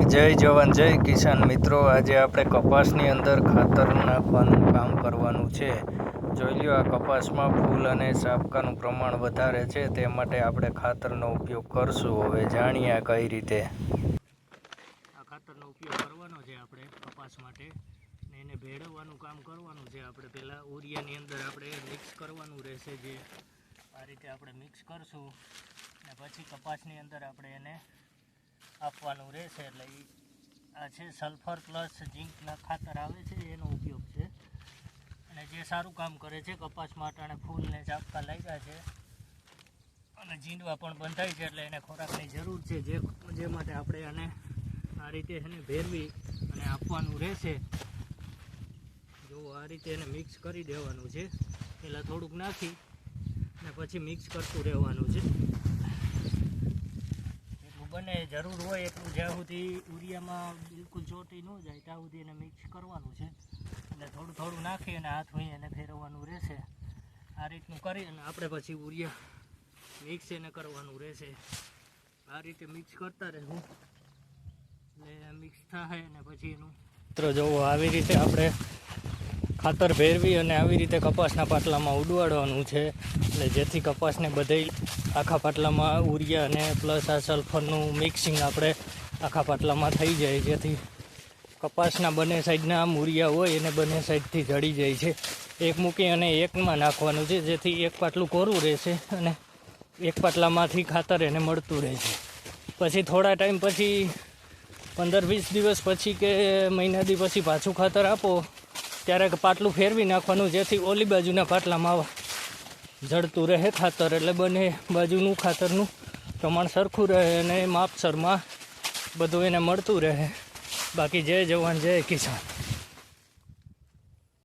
જય જવાન જય કિસાન મિત્રો, આજે આપણે કપાસની અંદર ખાતર નાખવાનું કામ કરવાનું છે. જોઈ લ્યો, આ કપાસમાં ફૂલ અને સાપકાનું પ્રમાણ વધારે છે, તે માટે આપણે ખાતરનો ઉપયોગ કરશું. હવે જાણીએ કઈ રીતે આ ખાતરનો ઉપયોગ કરવાનો છે. આપણે કપાસ માટે એને ભેળવવાનું કામ કરવાનું છે. આપણે પહેલાં ઉરિયાની અંદર આપણે મિક્સ કરવાનું રહેશે. જે આ રીતે આપણે મિક્સ કરશું અને પછી કપાસની અંદર આપણે એને આપવાનું રહેશે. એટલે આ છે સલ્ફર પ્લસ ઝીંકના ખાતર આવે છે, એનો ઉપયોગ છે અને જે સારું કામ કરે છે. કપાસ માટે અને ફૂલને ઝાપકા લાગ્યા છે અને જીંડવા પણ બંધાય છે, એટલે એને ખોરાકની જરૂર છે. જે માટે આપણે આને આ રીતે એને ભેરવી અને આપવાનું રહેશે. જો આ રીતે એને મિક્સ કરી દેવાનું છે. પહેલાં થોડુંક નાખી અને પછી મિક્સ કરતું રહેવાનું છે. બને જરૂર હોય એટલું, જ્યાં સુધી ઉરિયામાં બિલકુલ ચોટી ન જાય ત્યાં સુધી એને મિક્સ કરવાનું છે. એટલે થોડું થોડું નાખી અને હાથ હોય એને ફેરવવાનું રહેશે. આ રીતનું કરી અને આપણે પછી ઉરિયા મિક્સ એને કરવાનું રહેશે. આ રીતે મિક્સ કરતા રહેવું એટલે મિક્સ થાય અને પછી એનું મિત્રો જોવો આવી રીતે આપણે ખાતર ભેરવી અને આવી રીતે કપાસના પાટલામાં ઉડવાડવાનું છે. એટલે જેથી કપાસને બધે આખા પાટલામાં ઉરિયા અને પ્લસ આ સલ્ફરનું મિક્સિંગ આપણે આખા પાટલામાં થઈ જાય, જેથી કપાસના બંને સાઈડના આમ ઉરિયા હોય એને બંને સાઈડથી જડી જાય છે. એક મૂકી અને એકમાં નાખવાનું છે, જેથી એક પાટલું કોરું રહેશે અને એક પાટલામાંથી ખાતર એને મળતું રહેશે. પછી થોડા ટાઈમ પછી 15-20 દિવસ પછી કે મહિના દી પછી પાછું ખાતર આપો ત્યારે પાટલું ફેરવી નાખવાનું, જેથી ઓલી બાજુના પાટલામાં જડતું રહે ખાતર. એટલે બંને બાજુનું ખાતરનું પ્રમાણ સરખું રહે અને માપસરમાં બધું એને મળતું રહે. બાકી જય જવાન જય કિસાન.